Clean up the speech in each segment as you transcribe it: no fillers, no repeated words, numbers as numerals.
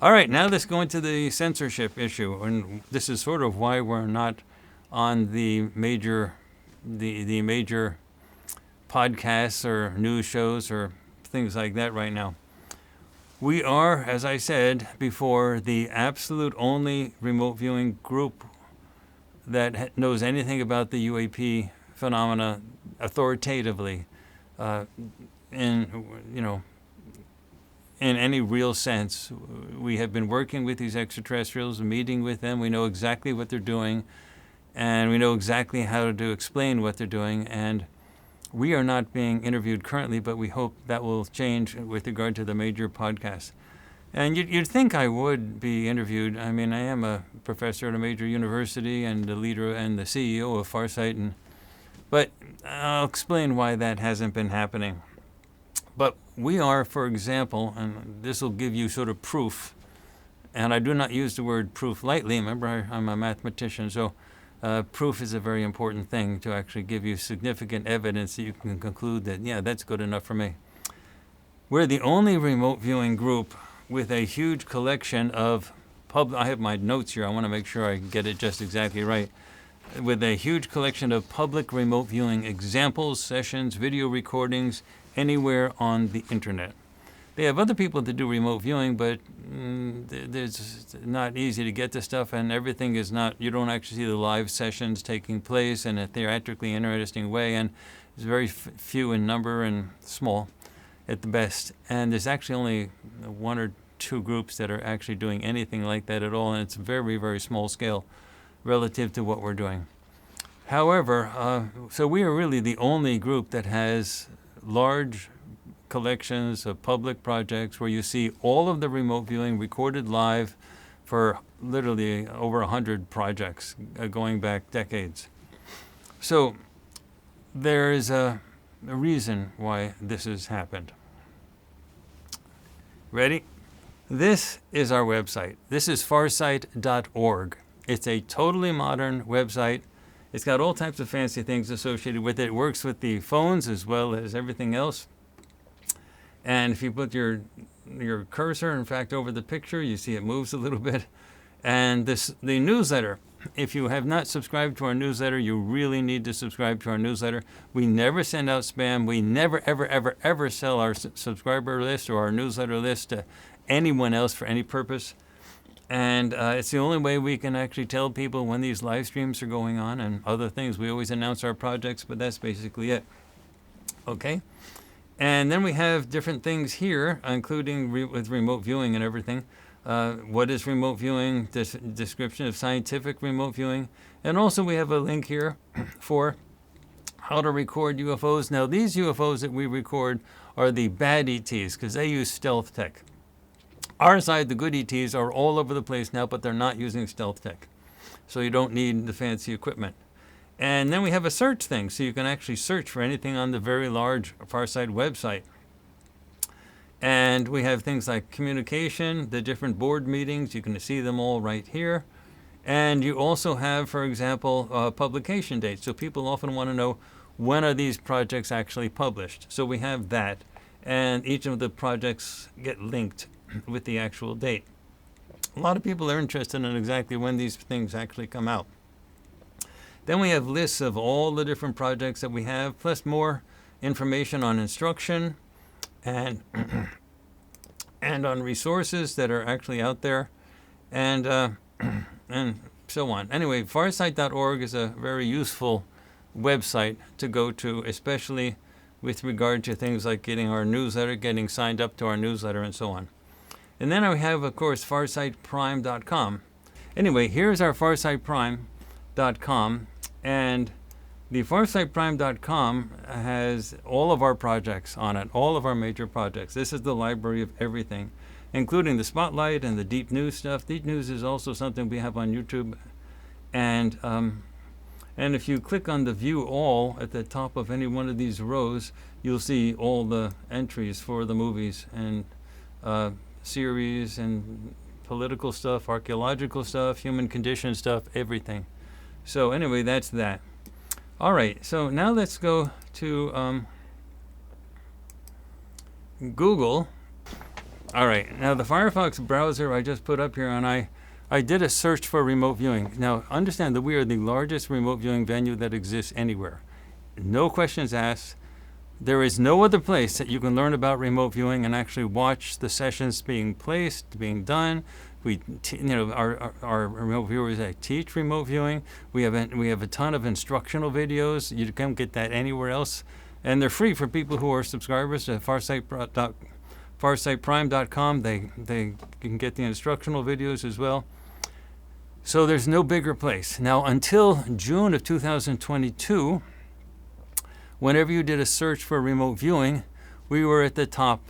All right, now let's go into the censorship issue, and this is sort of why we're not on the major podcasts or news shows or things like that right now. We are, as I said before, the absolute only remote viewing group that knows anything about the UAP phenomena authoritatively, in any real sense. We have been working with these extraterrestrials, meeting with them. We know exactly what they're doing, and we know exactly how to explain what they're doing. And we are not being interviewed currently, but we hope that will change with regard to the major podcasts. And you'd think I would be interviewed. I mean, I am a professor at a major university and the leader and the CEO of Farsight, but I'll explain why that hasn't been happening. But we are, for example, and this will give you sort of proof, and I do not use the word proof lightly. Remember, I'm a mathematician, so proof is a very important thing to actually give you significant evidence that you can conclude that, yeah, that's good enough for me. We're the only remote viewing group with a huge collection of I have my notes here. I want to make sure I get it just exactly right. With a huge collection of public remote viewing examples, sessions, video recordings, anywhere on the internet. They have other people to do remote viewing, but it's not easy to get the stuff, and everything is not, you don't actually see the live sessions taking place in a theatrically interesting way, and it's very few in number and small at the best. And there's actually only one or two groups that are actually doing anything like that at all, and it's very, very small scale relative to what we're doing. However, so we are really the only group that has large collections of public projects where you see all of the remote viewing recorded live for literally over 100 projects going back decades. So there is a reason why this has happened. Ready? This is our website. This is FARSIGHT.org. It's a totally modern website. It's got all types of fancy things associated with it. It works with the phones as well as everything else. And if you put your cursor, in fact, over the picture, you see it moves a little bit. And the newsletter, if you have not subscribed to our newsletter, you really need to subscribe to our newsletter. We never send out spam. We never, ever, ever, ever sell our subscriber list or our newsletter list to anyone else for any purpose. And it's the only way we can actually tell people when these live streams are going on and other things. We always announce our projects, but that's basically it. Okay? And then we have different things here, including with remote viewing and everything. What is remote viewing? Description of scientific remote viewing. And also we have a link here for how to record UFOs. Now, these UFOs that we record are the bad ETs because they use stealth tech. Our side, the good ETs, are all over the place now, but they're not using stealth tech. So you don't need the fancy equipment. And then we have a search thing, so you can actually search for anything on the very large Farsight website. And we have things like communication, the different board meetings. You can see them all right here. And you also have, for example, publication dates. So people often want to know, when are these projects actually published? So we have that. And each of the projects get linked with the actual date. A lot of people are interested in exactly when these things actually come out. Then we have lists of all the different projects that we have, plus more information on instruction and and on resources that are actually out there, and so on. Anyway, farsight.org is a very useful website to go to, especially with regard to things like getting our newsletter, getting signed up to our newsletter, and so on. And then I have, of course, farsightprime.com. Anyway, here's our farsightprime.com, and the farsightprime.com has all of our projects on it, all of our major projects. This is the library of everything, including the Spotlight and the Deep News stuff. Deep News is also something we have on YouTube. And if you click on the View All at the top of any one of these rows, you'll see all the entries for the movies and series and political stuff, archaeological stuff, human condition stuff, everything. So anyway, that's that. All right, so now let's go to Google All right. Now the Firefox browser I just put up here, and I did a search for remote viewing. Now understand that we are the largest remote viewing venue that exists anywhere. No questions asked. There is no other place that you can learn about remote viewing and actually watch the sessions being placed, being done. Our remote viewers that teach remote viewing. We have a ton of instructional videos. You can't get that anywhere else, and they're free for people who are subscribers at FARSIGHTPrime.com. They can get the instructional videos as well. So there's no bigger place. Now until June of 2022, whenever you did a search for remote viewing, we were at the top.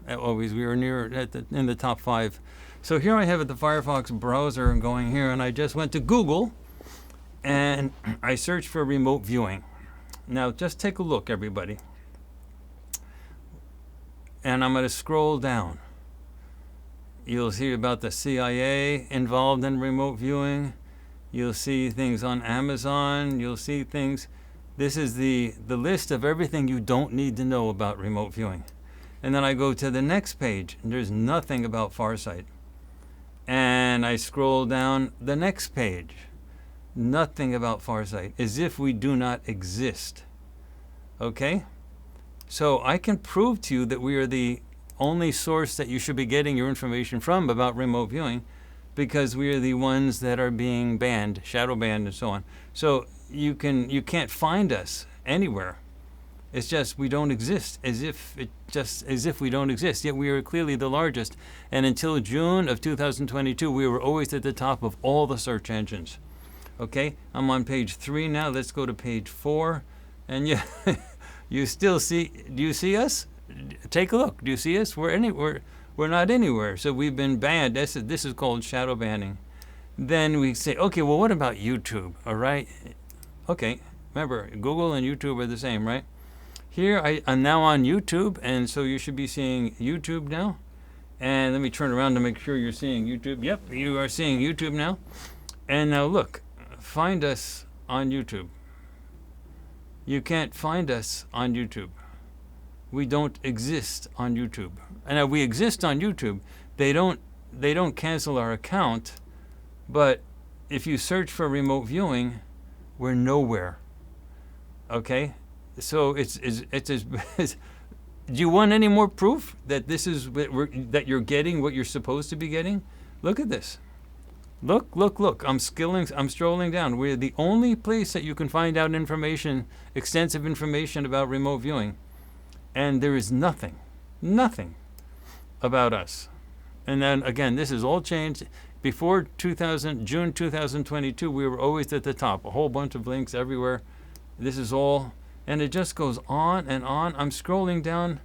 Always, we were in the top 5. So here I have it, the Firefox browser going here, and I just went to Google and I searched for remote viewing. Now just take a look, everybody. And I'm going to scroll down. You'll see about the CIA involved in remote viewing. You'll see things on Amazon. You'll see things. This is the list of everything you don't need to know about remote viewing. And then I go to the next page, and there's nothing about Farsight. And I scroll down the next page. Nothing about Farsight, as if we do not exist. Okay? So I can prove to you that we are the only source that you should be getting your information from about remote viewing, because we are the ones that are being banned, shadow banned, and so on. So you can't find us anywhere. It's just we don't exist, as if we don't exist. Yet we are clearly the largest. And until June of 2022, we were always at the top of all the search engines. Okay, I'm on page 3 now. Let's go to page 4, and you still see. Do you see us? Take a look. Do you see us? We're not anywhere. So we've been banned. This is called shadow banning. Then we say, okay, well, what about YouTube? All right. Okay. Remember, Google and YouTube are the same, right? Here I'm now on YouTube, and so you should be seeing YouTube now. And let me turn around to make sure you're seeing YouTube. Yep, you are seeing YouTube now. And now look, find us on YouTube. You can't find us on YouTube. We don't exist on YouTube. And now we exist on YouTube. They don't cancel our account, but if you search for remote viewing, we're nowhere. Okay? So it's do you want any more proof that this is that you're getting what you're supposed to be getting? Look at this. Look. I'm strolling down. We're the only place that you can find out information, extensive information about remote viewing. And there is nothing about us. And then again, this is all changed. Before June 2022, we were always at the top. A whole bunch of links everywhere. This is all. And it just goes on and on. I'm scrolling down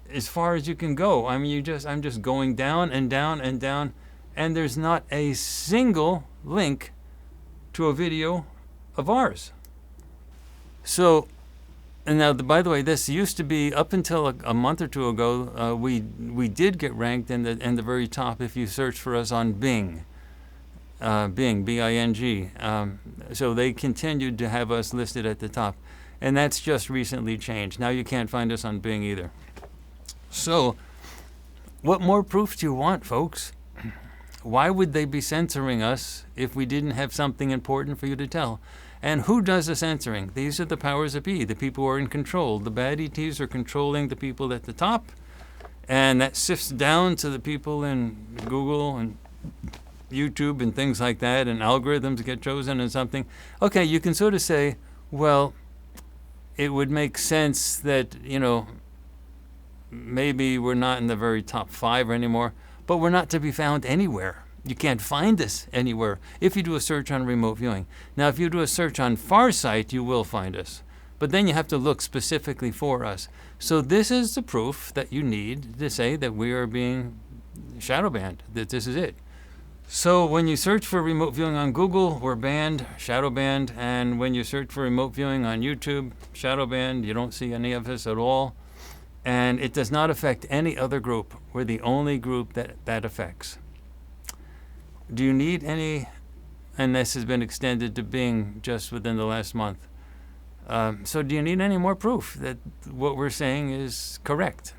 as far as you can go. I mean, I'm just going down and down and down, and there's not a single link to a video of ours. So, and now, by the way, this used to be up until a month or two ago. We did get ranked in the very top if you search for us on Bing. Bing, B-I-N-G. So they continued to have us listed at the top. And that's just recently changed. Now you can't find us on Bing either. So, what more proof do you want, folks? Why would they be censoring us if we didn't have something important for you to tell? And who does the censoring? These are the powers that be, the people who are in control. The bad ETs are controlling the people at the top, and that sifts down to the people in Google and YouTube and things like that, and algorithms get chosen and something. Okay, you can sort of say, well, it would make sense that, maybe we're not in the very top 5 anymore, but we're not to be found anywhere. You can't find us anywhere if you do a search on remote viewing. Now, if you do a search on Farsight, you will find us. But then you have to look specifically for us. So this is the proof that you need to say that we are being shadow banned, that this is it. So when you search for remote viewing on Google, we're banned, shadow banned. And when you search for remote viewing on YouTube, shadow banned. You don't see any of us at all. And it does not affect any other group. We're the only group that affects. Do you need any? And this has been extended to Bing just within the last month. So do you need any more proof that what we're saying is correct?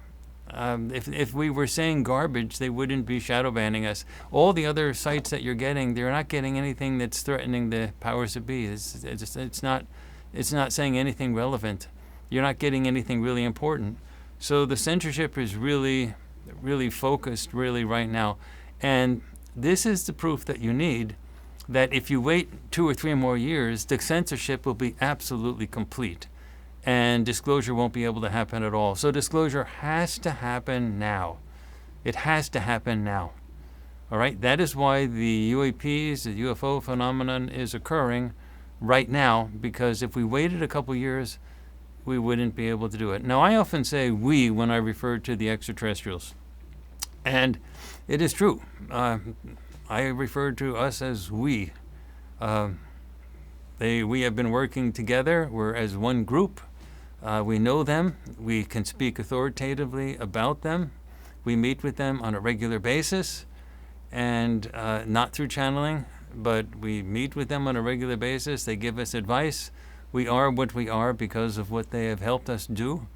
If we were saying garbage, they wouldn't be shadow banning us. All the other sites that you're getting, they're not getting anything that's threatening the powers that be. It's not saying anything relevant. You're not getting anything really important. So the censorship is really, really focused really right now. And this is the proof that you need that if you wait 2 or 3 more years, the censorship will be absolutely complete. And disclosure won't be able to happen at all. So disclosure has to happen now. It has to happen now. All right? That is why the UAPs, the UFO phenomenon is occurring right now, because if we waited a couple years, we wouldn't be able to do it. Now, I often say we when I refer to the extraterrestrials. And it is true. I refer to us as we. We have been working together. We're as one group. We know them. We can speak authoritatively about them. We meet with them on a regular basis, and not through channeling, but we meet with them on a regular basis. They give us advice. We are what we are because of what they have helped us do.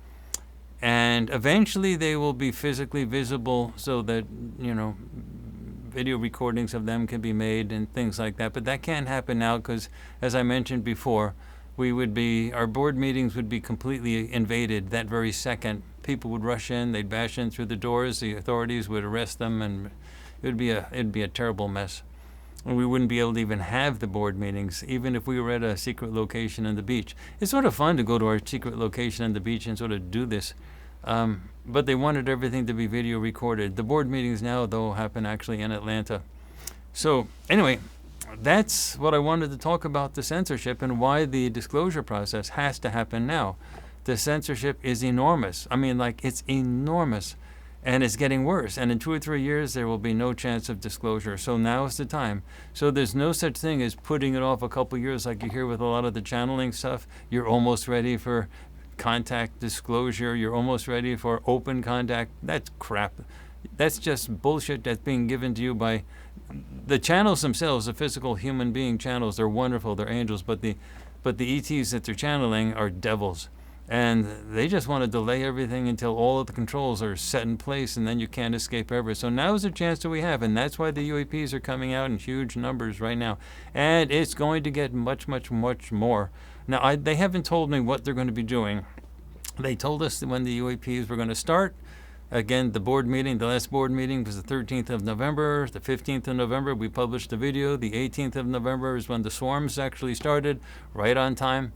And eventually they will be physically visible so that, video recordings of them can be made and things like that. But that can't happen now because, as I mentioned before, our board meetings would be completely invaded that very second. People would rush in, they'd bash in through the doors, the authorities would arrest them, and it'd be a terrible mess. And we wouldn't be able to even have the board meetings, even if we were at a secret location on the beach. It's sort of fun to go to our secret location on the beach and sort of do this. But they wanted everything to be video recorded. The board meetings now, though, happen actually in Atlanta. So anyway, that's what I wanted to talk about, the censorship and why the disclosure process has to happen now. The censorship is enormous. I mean, it's enormous. And it's getting worse. And in 2 or 3 years, there will be no chance of disclosure. So now is the time. So there's no such thing as putting it off a couple years like you hear with a lot of the channeling stuff. You're almost ready for contact disclosure. You're almost ready for open contact. That's crap. That's just bullshit that's being given to you by the channels themselves, the physical human being channels. They're wonderful. They're angels. But the ETs that they're channeling are devils. And they just want to delay everything until all of the controls are set in place, and then you can't escape ever. So now is the chance that we have, and that's why the UAPs are coming out in huge numbers right now. And it's going to get much, much, much more. Now, they haven't told me what they're going to be doing. They told us that when the UAPs were going to start. Again, the last board meeting was the 13th of November. The 15th of November, we published the video. The 18th of November is when the swarms actually started, right on time.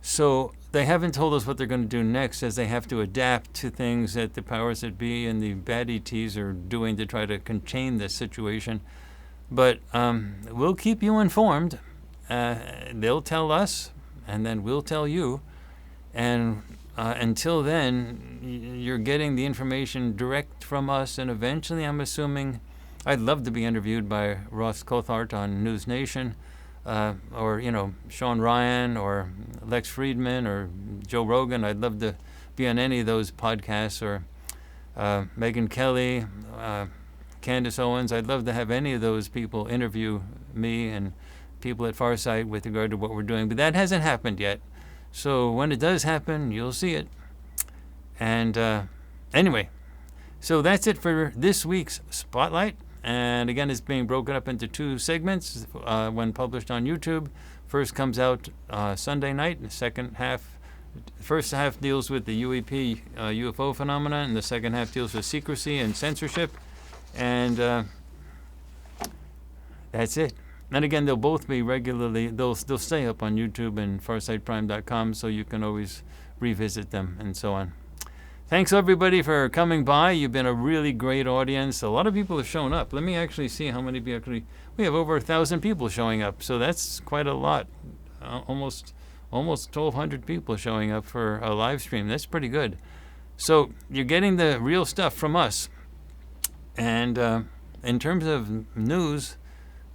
So they haven't told us what they're going to do next, as they have to adapt to things that the powers that be and the bad ETs are doing to try to contain this situation. But we'll keep you informed. They'll tell us, and then we'll tell you. And until then, you're getting the information direct from us. And eventually, I'm assuming, I'd love to be interviewed by Ross Coulthart on News Nation. Or Sean Ryan or Lex Friedman or Joe Rogan. I'd love to be on any of those podcasts, or Megyn Kelly, Candace Owens. I'd love to have any of those people interview me and people at Farsight with regard to what we're doing. But that hasn't happened yet. So when it does happen, you'll see it. And anyway, so that's it for this week's Spotlight. And again, it's being broken up into 2 segments when published on YouTube. First comes out Sunday night. The first half deals with the UAP UFO phenomena, and the second half deals with secrecy and censorship. And that's it. And again, they'll both be regularly, they'll stay up on YouTube and farsightprime.com, so you can always revisit them and so on. Thanks, everybody, for coming by. You've been a really great audience. A lot of people have shown up. Let me actually see how many people we have over 1,000 people showing up, so that's quite a lot. Almost 1,200 people showing up for a live stream. That's pretty good. So you're getting the real stuff from us. And in terms of news,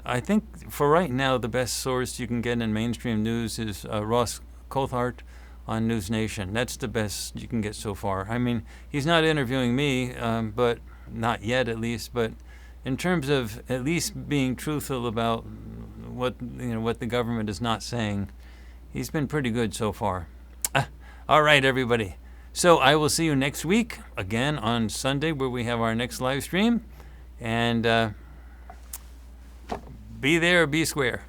I think for right now, the best source you can get in mainstream news is Ross Coulthart on News Nation. That's the best you can get so far. I mean, he's not interviewing me, but not yet at least. But in terms of at least being truthful about what the government is not saying, he's been pretty good so far. All right, everybody. So I will see you next week, again on Sunday, where we have our next live stream. And be there or be square.